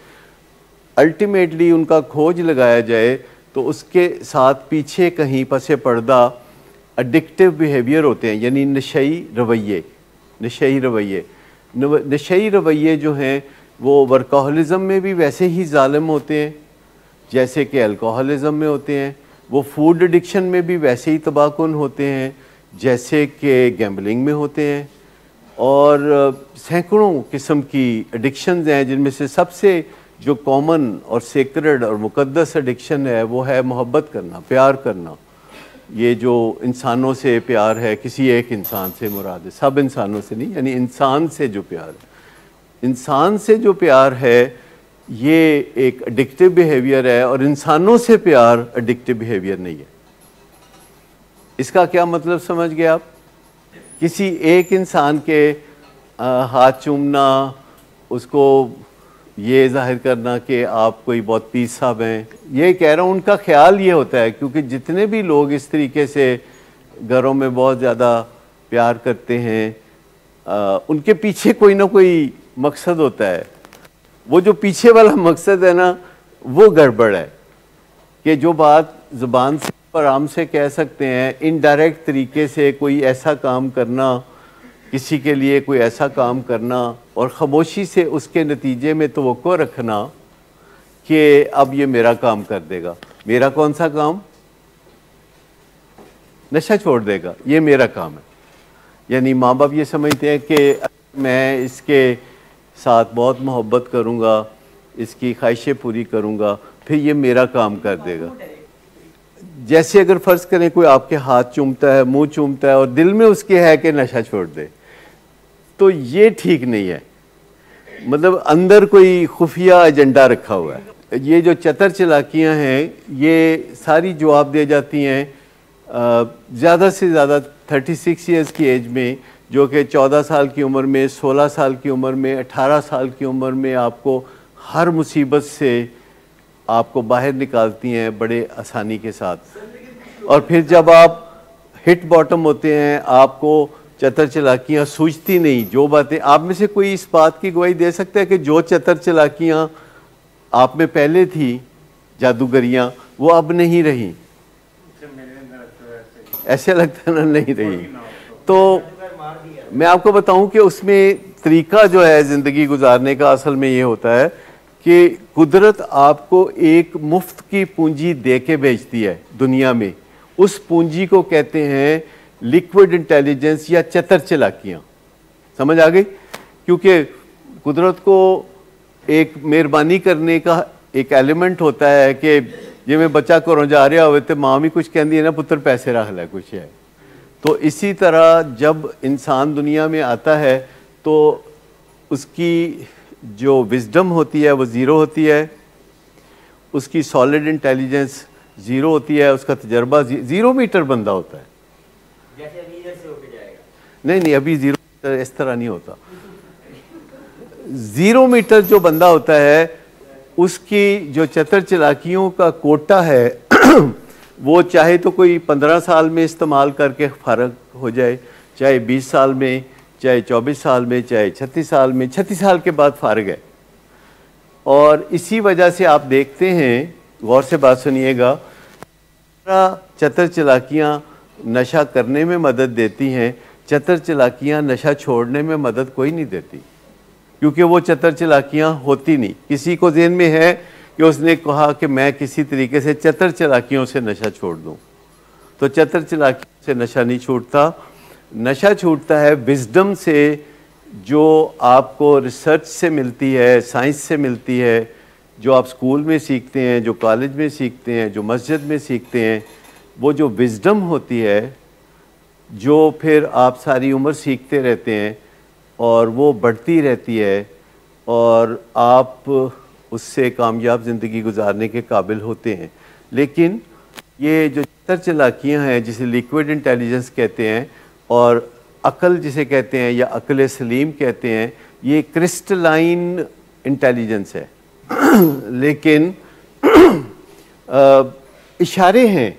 S1: अल्टीमेटली उनका खोज लगाया जाए तो उसके साथ पीछे कहीं पसे पर्दा एडिक्टिव बिहेवियर होते हैं, यानी नशई रवैये। नशई रवैये जो हैं वो वर्काहलिज़म में भी वैसे ही ज़ालिम होते हैं जैसे कि अल्कोहलिज़म में होते हैं। वो फूड एडिक्शन में भी वैसे ही तबाहकुन होते हैं जैसे कि गैम्बलिंग में होते हैं। और सैकड़ों किस्म की एडिक्शंस हैं जिनमें से सबसे जो कॉमन और सेक्रेड और मुकद्दस एडिक्शन है वो है मोहब्बत करना, प्यार करना। ये जो इंसानों से प्यार है, किसी एक इंसान से मुराद है, सब इंसानों से नहीं, यानी इंसान से जो प्यार है। इंसान से जो प्यार है ये एक एडिक्टिव बिहेवियर है, और इंसानों से प्यार एडिक्टिव बिहेवियर नहीं है। इसका क्या मतलब समझ गए आप? किसी एक इंसान के हाथ चूमना, उसको ये जाहिर करना कि आप कोई बहुत पीर साहब हैं, ये कह रहा हूँ, उनका ख्याल ये होता है क्योंकि जितने भी लोग इस तरीके से घरों में बहुत ज़्यादा प्यार करते हैं उनके पीछे कोई ना कोई मकसद होता है। वो जो पीछे वाला मकसद है ना वो गड़बड़ है कि जो बात ज़ुबान से आराम से कह सकते हैं, इनडायरेक्ट तरीके से कोई ऐसा काम करना, किसी के लिए कोई ऐसा काम करना और ख़ामोशी से उसके नतीजे में तवक्को रखना कि अब ये मेरा काम कर देगा। मेरा कौन सा काम? नशा छोड़ देगा, ये मेरा काम है। यानी माँ बाप ये समझते हैं कि मैं इसके साथ बहुत मोहब्बत करूँगा, इसकी ख्वाहिशें पूरी करूँगा, फिर ये मेरा काम कर देगा। जैसे अगर फ़र्ज़ करें कोई आपके हाथ चूमता है, मुंह चूमता है और दिल में उसके है कि नशा छोड़ दे, तो ये ठीक नहीं है। मतलब अंदर कोई खुफिया एजेंडा रखा हुआ है। ये जो चतर चलाकियाँ हैं ये सारी जवाब दे जाती हैं ज़्यादा से ज़्यादा 36 ईयर्स की एज में, जो कि 14 साल की उम्र में, 16 साल की उम्र में, 18 साल की उम्र में आपको हर मुसीबत से आपको बाहर निकालती हैं बड़े आसानी के साथ। और फिर जब आप हिट बॉटम होते हैं, आपको चतर चलाकियाँ सूझती नहीं। जो बातें आप में से कोई इस बात की गवाही दे सकता है कि जो चतर चलाकियाँ आप में पहले थी, जादूगरियाँ, वो अब नहीं रही? ऐसे लगता ना नहीं रही। तो मैं आपको बताऊं कि उसमें तरीका जो है ज़िंदगी गुजारने का असल में ये होता है कि कुदरत आपको एक मुफ्त की पूंजी दे के भेजती है दुनिया में। उस पूंजी को कहते हैं लिक्विड इंटेलिजेंस या चतर चलाकियाँ। समझ आ गई? क्योंकि कुदरत को एक मेहरबानी करने का एक एलिमेंट होता है कि जिमें बच्चा घरों जा रहा हो तो माँ भी कुछ कहती है ना, पुत्र पैसे रख लै कुछ है। तो इसी तरह जब इंसान दुनिया में आता है तो उसकी जो विजडम होती है वो ज़ीरो होती है, उसकी सॉलिड इंटेलिजेंस ज़ीरो होती है, उसका तजर्बा ज़ीरो मीटर बंदा होता है। जैसे अभी इधर से होके जाएगा। नहीं, अभी ज़ीरो मीटर इस तरह नहीं होता। ज़ीरो मीटर जो बंदा होता है उसकी जो चतर चलाकियों का कोटा है वो चाहे तो कोई 15 साल में इस्तेमाल करके फारग हो जाए, चाहे 20 साल में, चाहे 24 साल में, चाहे 36 साल में, 36 साल के बाद फारग है। और इसी वजह से आप देखते हैं, गौर से बात सुनिएगा, चतर चलाकियाँ नशा करने में मदद देती हैं, चतर चलाकियाँ नशा छोड़ने में मदद कोई नहीं देती, क्योंकि वो चतर चलाकियाँ होती नहीं। किसी को ज़हन में है कि उसने कहा कि मैं किसी तरीके से चतर चलाकियों से नशा छोड़ दूँ, तो चतर चलाकियों से नशा नहीं छूटता। नशा छूटता है विजडम से, जो आपको रिसर्च से मिलती है, साइंस से मिलती है, जो आप स्कूल में सीखते हैं, जो कॉलेज में सीखते हैं, जो मस्जिद में सीखते हैं। वो जो विजडम होती है जो फिर आप सारी उम्र सीखते रहते हैं और वो बढ़ती रहती है और आप उससे कामयाब ज़िंदगी गुजारने के काबिल होते हैं। लेकिन ये जो चतर चलाकियाँ हैं जिसे लिक्विड इंटेलिजेंस कहते हैं और अक्ल जिसे कहते हैं या अक्ल सलीम कहते हैं, ये क्रिस्टलाइन इंटेलिजेंस है लेकिन इशारे हैं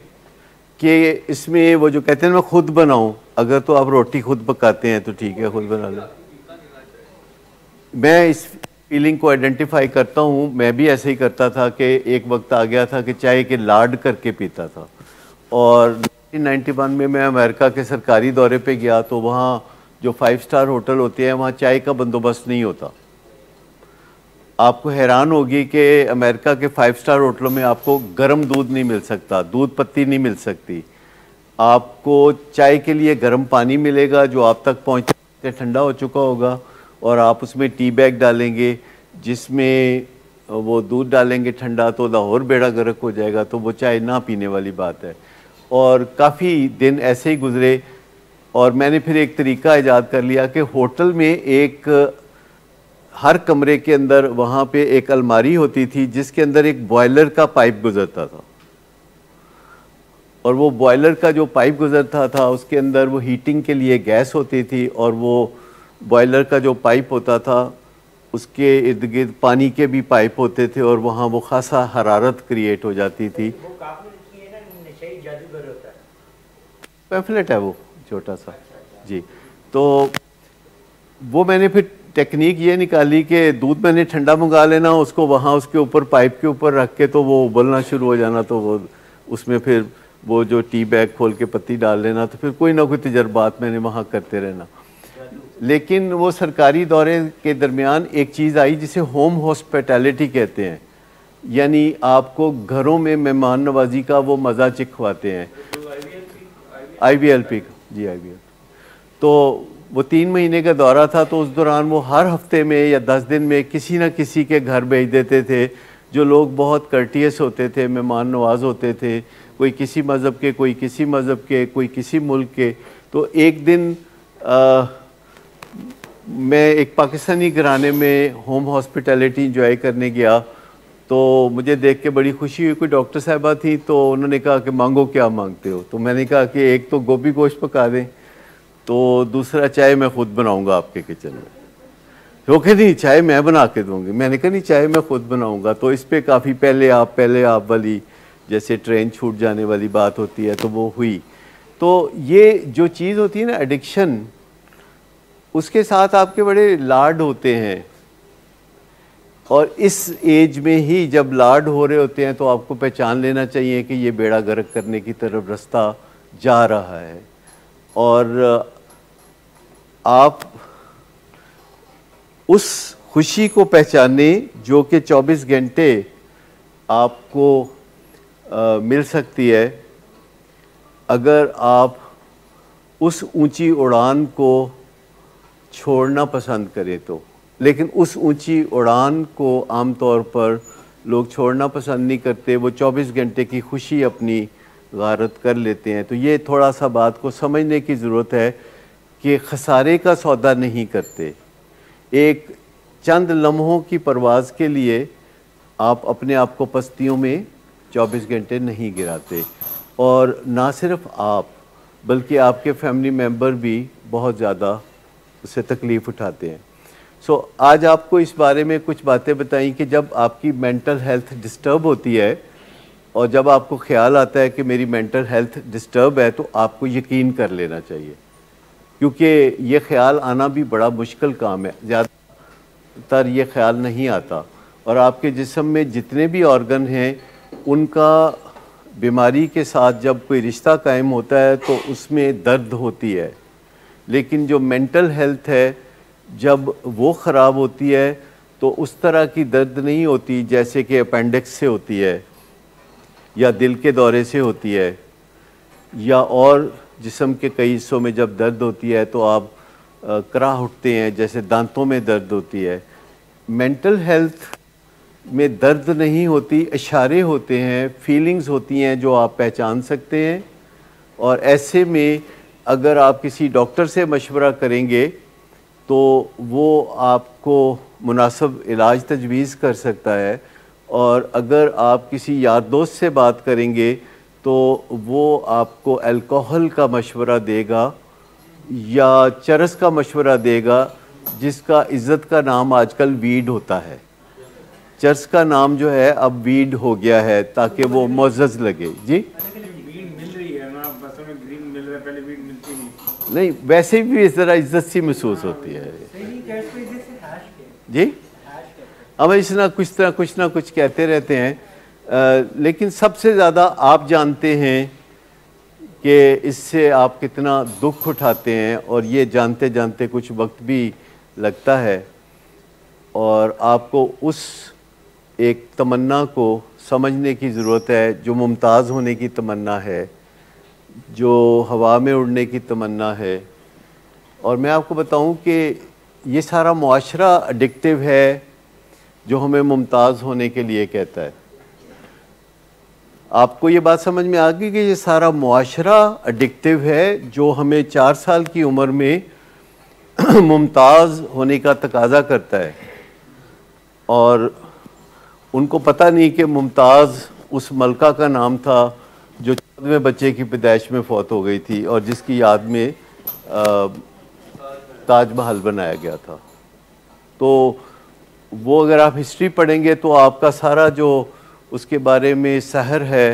S1: कि इसमें वो जो कहते हैं मैं खुद बनाऊं, अगर तो आप रोटी खुद पकाते हैं तो ठीक है, खुद बना लो। मैं इस फीलिंग को आइडेंटिफाई करता हूँ, मैं भी ऐसे ही करता था कि एक वक्त आ गया था कि चाय के लाड करके पीता था। और 1991 में मैं अमेरिका के सरकारी दौरे पे गया तो वहाँ जो 5 स्टार होटल होते हैं वहाँ चाय का बंदोबस्त नहीं होता। आपको हैरान होगी कि अमेरिका के 5 स्टार होटलों में आपको गर्म दूध नहीं मिल सकता, दूध पत्ती नहीं मिल सकती। आपको चाय के लिए गर्म पानी मिलेगा जो आप तक पहुँचते ठंडा हो चुका होगा, और आप उसमें टी बैग डालेंगे जिसमें वो दूध डालेंगे ठंडा, तो लाहौर बेड़ा गर्क हो जाएगा, तो वो चाय ना पीने वाली बात है। और काफ़ी दिन ऐसे ही गुजरे और मैंने फिर एक तरीका ईजाद कर लिया कि होटल में एक हर कमरे के अंदर वहाँ पे एक अलमारी होती थी जिसके अंदर एक बॉयलर का पाइप गुजरता था, और वो बॉयलर का जो पाइप गुजरता था उसके अंदर वो हीटिंग के लिए गैस होती थी, और वो बॉयलर का जो पाइप होता था उसके इर्द गिर्द पानी के भी पाइप होते थे, और वहाँ वो खासा हरारत क्रिएट हो जाती थी। वो जादूगर होता है, पैम्फलेट है वो छोटा सा जी। तो वो मैंने फिर टेक्निक ये निकाली कि दूध मैंने ठंडा मंगा लेना, उसको वहाँ उसके ऊपर पाइप के ऊपर रख के तो वो उबलना शुरू हो जाना, तो वो उसमें फिर वो जो टी बैग खोल के पत्ती डाल लेना, तो फिर कोई ना कोई तजर्बात मैंने वहाँ करते रहना। लेकिन वो सरकारी दौरे के दरमियान एक चीज़ आई जिसे होम हॉस्पिटैलिटी कहते हैं, यानी आपको घरों में मेहमान नवाजी का वो मज़ा चिखवाते हैं। IVLP जी, IVL। तो वो 3 महीने का दौरा था, तो उस दौरान वो हर हफ्ते में या 10 दिन में किसी न किसी के घर भेज देते थे, जो लोग बहुत कर्टियस होते थे, मेहमान नवाज होते थे, कोई किसी मज़हब के, कोई किसी मज़हब के, कोई किसी मुल्क के। तो एक दिन मैं एक पाकिस्तानी घराने में होम हॉस्पिटैलिटी इंजॉय करने गया, तो मुझे देख के बड़ी खुशी हुई। कोई डॉक्टर साहबा थी, तो उन्होंने कहा कि मांगो क्या मांगते हो। तो मैंने कहा कि एक तो गोभी गोश्त पका दें, तो दूसरा चाय मैं खुद बनाऊंगा आपके किचन में। वो कहे नहीं, चाय मैं बना के दूंगी। मैंने कहा नहीं, चाय मैं खुद बनाऊंगा। तो इस पे काफ़ी पहले आप वाली जैसे ट्रेन छूट जाने वाली बात होती है, तो वो हुई। तो ये जो चीज़ होती है ना एडिक्शन, उसके साथ आपके बड़े लाड होते हैं, और इस एज में ही जब लाड हो रहे होते हैं तो आपको पहचान लेना चाहिए कि ये बेड़ा गर्क करने की तरफ रास्ता जा रहा है। और आप उस खुशी को पहचाने जो कि 24 घंटे आपको मिल सकती है अगर आप उस ऊंची उड़ान को छोड़ना पसंद करें तो। लेकिन उस ऊंची उड़ान को आमतौर पर लोग छोड़ना पसंद नहीं करते, वो 24 घंटे की खुशी अपनी गारत कर लेते हैं। तो ये थोड़ा सा बात को समझने की ज़रूरत है कि खसारे का सौदा नहीं करते। एक चंद लम्हों की परवाज़ के लिए आप अपने आप को पस्तियों में 24 घंटे नहीं गिराते, और ना सिर्फ आप बल्कि आपके फैमिली मेम्बर भी बहुत ज़्यादा उससे तकलीफ़ उठाते हैं। आज आपको इस बारे में कुछ बातें बताई कि जब आपकी मेंटल हेल्थ डिस्टर्ब होती है और जब आपको ख्याल आता है कि मेरी मेंटल हेल्थ डिस्टर्ब है, तो आपको यकीन कर लेना चाहिए, क्योंकि ये ख्याल आना भी बड़ा मुश्किल काम है। ज़्यादातर ये ख्याल नहीं आता, और आपके जिस्म में जितने भी ऑर्गन हैं उनका बीमारी के साथ जब कोई रिश्ता कायम होता है तो उसमें दर्द होती है। लेकिन जो मेंटल हेल्थ है, जब वो ख़राब होती है तो उस तरह की दर्द नहीं होती जैसे कि अपेंडिक्स से होती है, या दिल के दौरे से होती है, या और जिस्म के कई हिस्सों में जब दर्द होती है तो आप कराह उठते हैं, जैसे दांतों में दर्द होती है। मेंटल हेल्थ में दर्द नहीं होती, इशारे होते हैं, फीलिंग्स होती हैं जो आप पहचान सकते हैं। और ऐसे में अगर आप किसी डॉक्टर से मशवरा करेंगे तो वो आपको मुनासिब इलाज तजवीज़ कर सकता है, और अगर आप किसी यार दोस्त से बात करेंगे तो वो आपको अल्कोहल का मशवरा देगा या चरस का मशवरा देगा, जिसका इज़्ज़त का नाम आजकल वीड होता है। चर्च का नाम जो है अब वीड हो गया है ताकि वो मुअज़्ज़ज़ लगे। जी
S2: वीड मिल रही है ना, बस में ग्रीन मिल रहा है, पहले वीड मिलती नहीं।
S1: नहीं, वैसे भी इस तरह इज्जत सी महसूस होती है। जी हम इस ना कुछ कहते रहते हैं, लेकिन सबसे ज़्यादा आप जानते हैं कि इससे आप कितना दुख उठाते हैं, और ये जानते जानते कुछ वक्त भी लगता है, और आपको उस एक तमन्ना को समझने की ज़रूरत है जो मुमताज़ होने की तमन्ना है, जो हवा में उड़ने की तमन्ना है। और मैं आपको बताऊं कि ये सारा मुआशरा एडिक्टिव है जो हमें मुमताज़ होने के लिए कहता है। आपको ये बात समझ में आ गई कि ये सारा मुआशरा एडिक्टिव है जो हमें 4 साल की उम्र में मुमताज़ होने का तकाजा करता है, और उनको पता नहीं कि मुमताज़ उस मलका का नाम था जो 14वें बच्चे की पैदाइश में फौत हो गई थी और जिसकी याद में ताजमहल बनाया गया था। तो वो अगर आप हिस्ट्री पढ़ेंगे तो आपका सारा जो उसके बारे में सहर है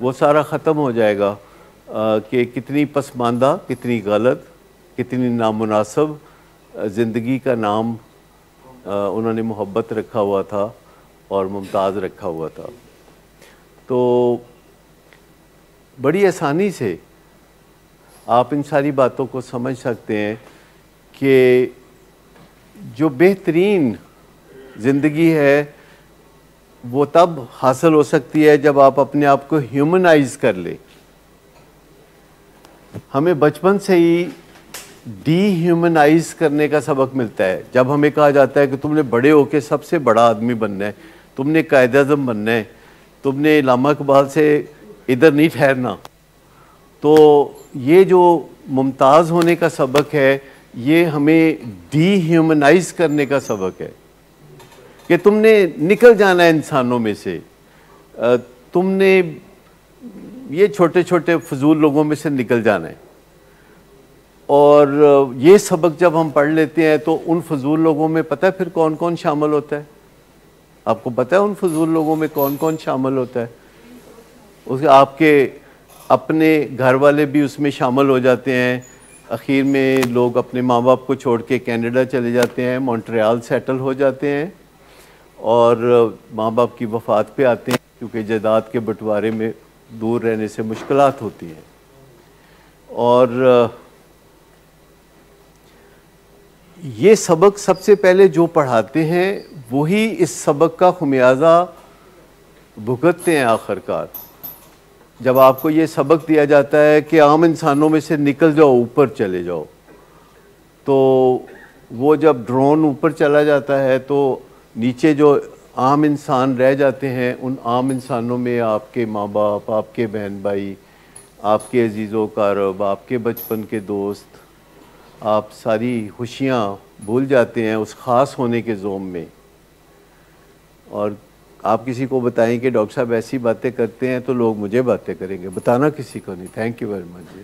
S1: वो सारा ख़त्म हो जाएगा कि कितनी पसमानदा, कितनी गलत, कितनी नामुनासिब ज़िंदगी का नाम उन्होंने मोहब्बत रखा हुआ था और मुमताज़ रखा हुआ था। तो बड़ी आसानी से आप इन सारी बातों को समझ सकते हैं कि जो बेहतरीन ज़िंदगी है वो तब हासिल हो सकती है जब आप अपने आप को ह्यूमनाइज कर ले। हमें बचपन से ही डीह्यूमनाइज करने का सबक मिलता है। जब हमें कहा जाता है कि तुमने बड़े होकर सबसे बड़ा आदमी बनना है, तुमने कायद-ए-आज़म बनना है, तुमने इलामा इकबाल से इधर नहीं ठहरना, तो ये जो मुमताज़ होने का सबक है ये हमें डीह्यूमनाइज करने का सबक है कि तुमने निकल जाना है इंसानों में से, तुमने ये छोटे छोटे फजूल लोगों में से निकल जाना है। और ये सबक जब हम पढ़ लेते हैं तो उन फजूल लोगों में पता है फिर कौन कौन शामिल होता है? आपको पता है उन फजूल लोगों में कौन कौन शामिल होता है? उसके आपके अपने घर वाले भी उसमें शामिल हो जाते हैं। आखिर में लोग अपने माँ बाप को छोड़ के कनाडा चले जाते हैं, मॉन्ट्रियल सेटल हो जाते हैं और माँ बाप की वफ़ात पे आते हैं क्योंकि जायदाद के बंटवारे में दूर रहने से मुश्किलात होती हैं। और ये सबक सबसे पहले जो पढ़ाते हैं वही इस सबक का खुमियाजा भुगतते हैं आखिरकार। जब आपको ये सबक दिया जाता है कि आम इंसानों में से निकल जाओ, ऊपर चले जाओ, तो वो जब ड्रोन ऊपर चला जाता है तो नीचे जो आम इंसान रह जाते हैं, उन आम इंसानों में आपके माँ बाप, आपके बहन भाई, आपके अजीज़ो कारब, आपके बचपन के दोस्त, आप सारी खुशियाँ भूल जाते हैं उस ख़ास होने के ज़ोम में। और आप किसी को बताएं कि डॉक्टर साहब ऐसी बातें करते हैं तो लोग मुझे बातें करेंगे, बताना किसी को नहीं। Thank you very much ji.